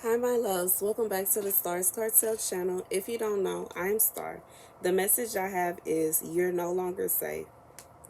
Hi, my loves. Welcome back to the Starscartel channel. If you don't know, I'm Star. The message I have is you're no longer safe.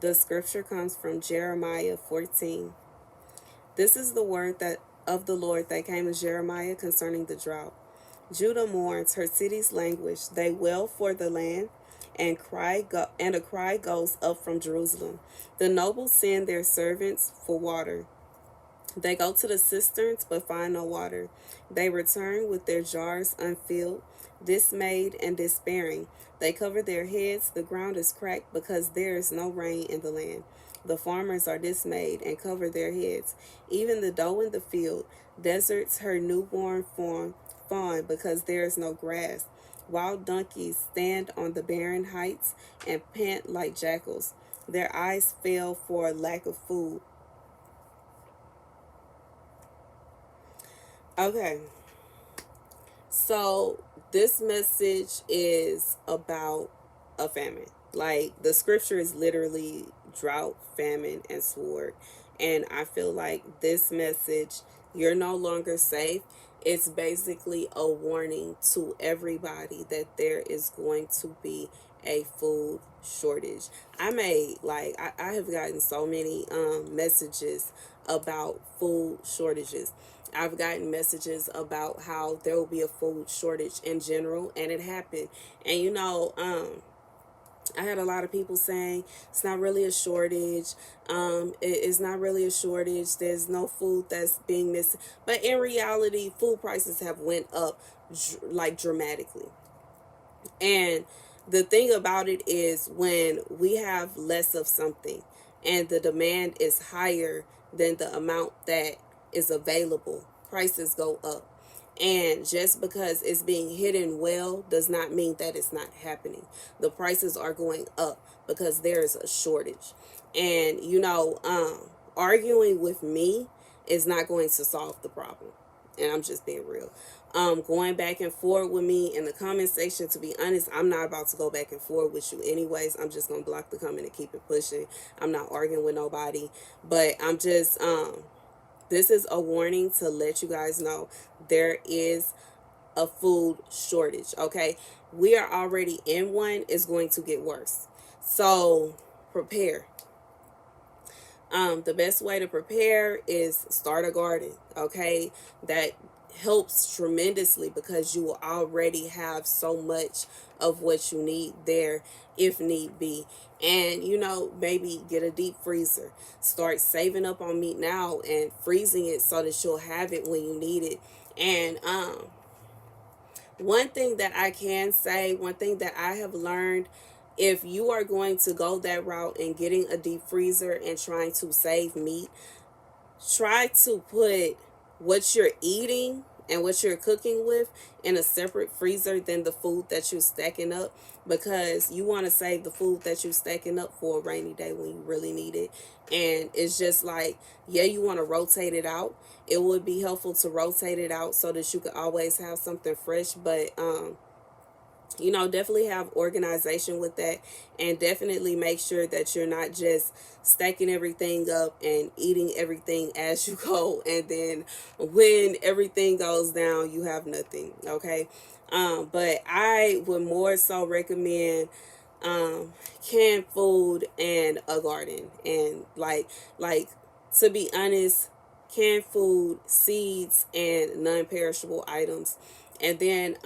The scripture comes from Jeremiah 14. This is the word that of the Lord that came to Jeremiah concerning the drought. Judah mourns, her cities languish. They wail for the land, and a cry goes up from Jerusalem. The nobles send their servants for water. They go to the cisterns but find no water. They return with their jars unfilled, dismayed and despairing. They cover their heads, the ground is cracked because there is no rain in the land. The farmers are dismayed and cover their heads. Even the doe in the field deserts her newborn fawn because there is no grass. Wild donkeys stand on the barren heights and pant like jackals. Their eyes fail for lack of food. Okay, so this message is about a famine. Like the scripture is literally drought, famine, and sword. And I feel like this message, you're no longer safe. It's basically a warning to everybody that there is going to be a food shortage. I have gotten so many messages about food shortages. I've gotten messages about how there will be a food shortage in general, and it happened. And I had a lot of people saying it's not really a shortage. It's not really a shortage. There's no food that's being missing. But in reality, food prices have went up like dramatically. And the thing about it is when we have less of something and the demand is higher than the amount that is available, prices go up. And just because it's being hidden well does not mean that it's not happening. The prices are going up because there is a shortage. And, arguing with me is not going to solve the problem. And I'm just being real. Going back and forth with me in the comment section, to be honest, I'm not about to go back and forth with you anyways. I'm just going to block the comment and keep it pushing. I'm not arguing with nobody. But I'm just, this is a warning to let you guys know there is a food shortage, okay? We are already in one. It's going to get worse. So prepare. The best way to prepare is start a garden, okay? That helps tremendously because you will already have so much of what you need there if need be. And maybe get a deep freezer. Start saving up on meat now and freezing it so that you'll have it when you need it. And one thing that I can say, one thing that I have learned, if you are going to go that route and getting a deep freezer and trying to save meat, try to put what you're eating and what you're cooking with in a separate freezer than the food that you're stacking up, because you want to save the food that you're stacking up for a rainy day when you really need it. And it's just like, yeah, you want to rotate it out. It would be helpful to rotate it out so that you could always have something fresh. But definitely have organization with that, and definitely make sure that you're not just stacking everything up and eating everything as you go, and then when everything goes down you have nothing, okay? But I would more so recommend canned food and a garden. And like to be honest, canned food, seeds, and non-perishable items. And then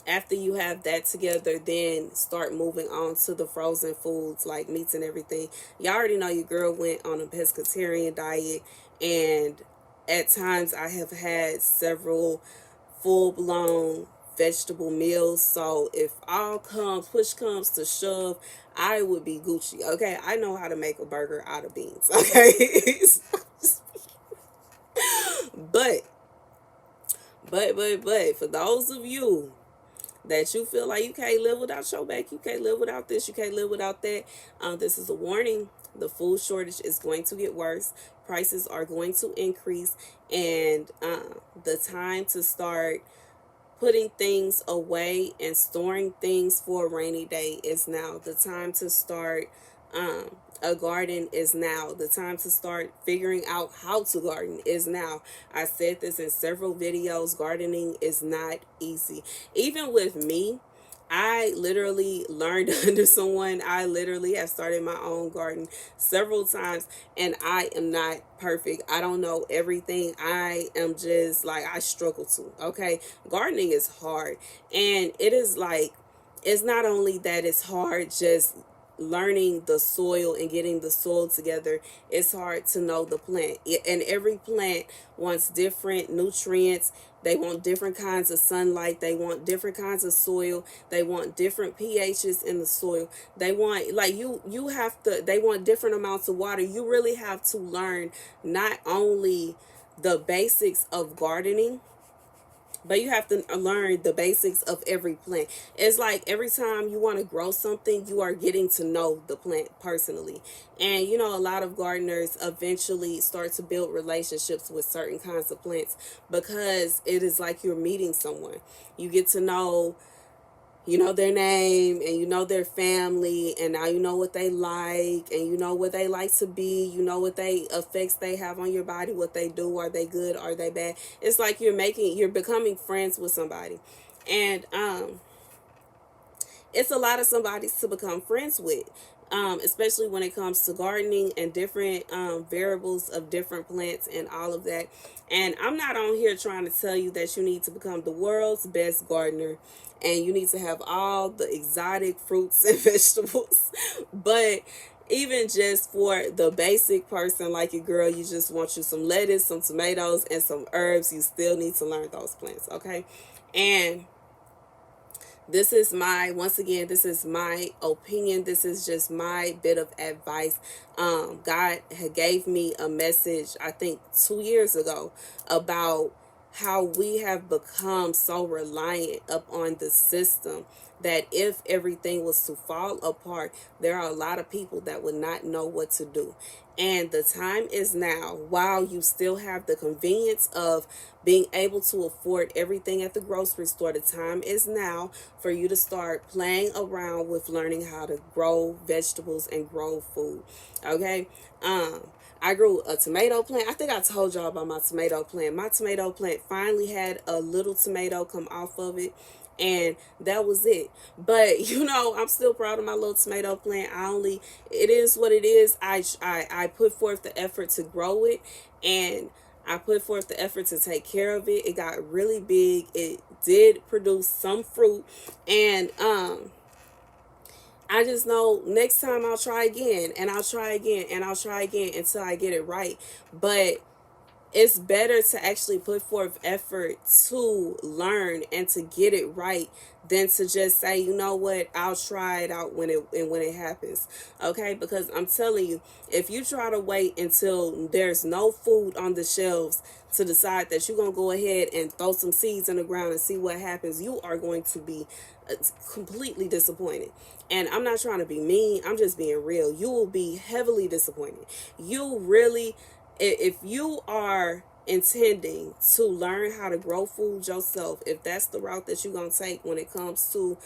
after you have that together, then start moving on to the frozen foods like meats and everything. Y'all already know your girl went on a pescatarian diet, and at times I have had several full-blown vegetable meals. So if push comes to shove, I would be Gucci, okay? I know how to make a burger out of beans, okay? but but for those of you that you feel like you can't live without your back, you can't live without this, you can't live without that, this is a warning. The food shortage is going to get worse. Prices are going to increase, and the time to start putting things away and storing things for a rainy day is now. The time to start a garden is now. The time to start figuring out how to garden is now. I said this in several videos. Gardening is not easy. Even with me, I literally learned under someone. I literally have started my own garden several times, and I am not perfect. I don't know everything. I am just like, I struggle to. Okay. Gardening is hard. And it is like, it's not only that it's hard just learning the soil and getting the soil together. It's hard to know the plant, and every plant wants different nutrients. They want different kinds of sunlight. They want different kinds of soil. They want different pHs in the soil. They want, like, you have to, they want different amounts of water. You really have to learn not only the basics of gardening, but you have to learn the basics of every plant. It's like every time you want to grow something, you are getting to know the plant personally. And you know, a lot of gardeners eventually start to build relationships with certain kinds of plants, because it is like you're meeting someone. You get to know, you know, their name, and you know their family, and now you know what they like, and you know what they like to be, you know what they effects they have on your body, what they do, are they good, are they bad. It's like you're becoming friends with somebody. And it's a lot of somebody to become friends with, especially when it comes to gardening and different variables of different plants and all of that. And I'm not on here trying to tell you that you need to become the world's best gardener and you need to have all the exotic fruits and vegetables. But even just for the basic person like your girl, you just want you some lettuce, some tomatoes, and some herbs. You still need to learn those plants, okay? And this is my, once again, this is my opinion. This is just my bit of advice. God had gave me a message, I think 2 years ago, about how we have become so reliant upon the system that if everything was to fall apart, there are a lot of people that would not know what to do. And the time is now, while you still have the convenience of being able to afford everything at the grocery store, the time is now for you to start playing around with learning how to grow vegetables and grow food. Okay. I grew a tomato plant. I think I told y'all about my tomato plant. My tomato plant finally had a little tomato come off of it, and that was it. But you know, I'm still proud of my little tomato plant. It is what it is. I put forth the effort to grow it, and I put forth the effort to take care of it. It got really big. It did produce some fruit, and I just know next time I'll try again, and I'll try again, and I'll try again until I get it right. But it's better to actually put forth effort to learn and to get it right than to just say, you know what, I'll try it out when it happens. Okay? Because I'm telling you, if you try to wait until there's no food on the shelves to decide that you're going to go ahead and throw some seeds in the ground and see what happens, you are going to be completely disappointed. And I'm not trying to be mean, I'm just being real. You will be heavily disappointed. You really, if you are intending to learn how to grow food yourself, if that's the route that you're going to take when it comes to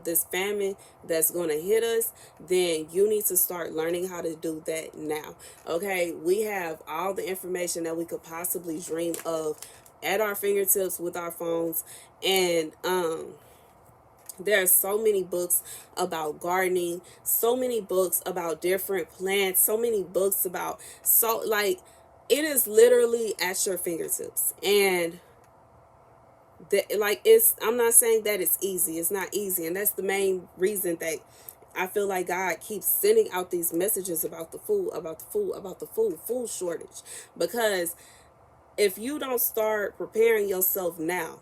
this famine that's going to hit us, then you need to start learning how to do that now. Okay, we have all the information that we could possibly dream of at our fingertips with our phones. And there are so many books about gardening, so many books about different plants, so many books about, so like, it is literally at your fingertips. And I'm not saying that it's easy. It's not easy. And that's the main reason that I feel like God keeps sending out these messages about the food, food shortage. Because if you don't start preparing yourself now,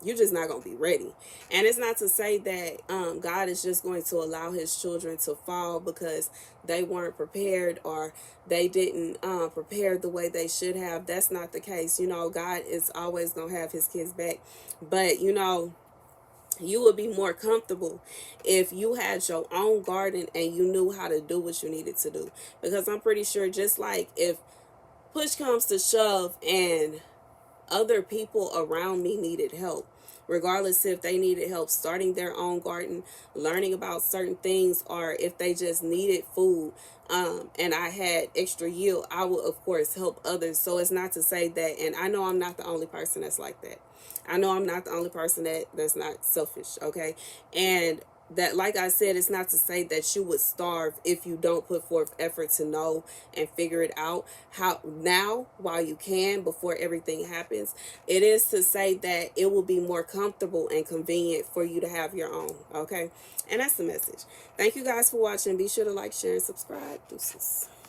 you're just not going to be ready. And it's not to say that God is just going to allow his children to fall because they weren't prepared or they didn't prepare the way they should have. That's not the case. You know, God is always going to have his kids back. But, you know, you would be more comfortable if you had your own garden and you knew how to do what you needed to do. Because I'm pretty sure, just like if push comes to shove and other people around me needed help, regardless if they needed help starting their own garden, learning about certain things, or if they just needed food, and I had extra yield, I will of course help others. So it's not to say that, and I know I'm not the only person that's like that. I know I'm not the only person that's not selfish, okay? And that, like I said, it's not to say that you would starve if you don't put forth effort to know and figure it out how now while you can, before everything happens. It is to say that it will be more comfortable and convenient for you to have your own, okay? And that's the message. Thank you guys for watching. Be sure to like, share, and subscribe. Deuces.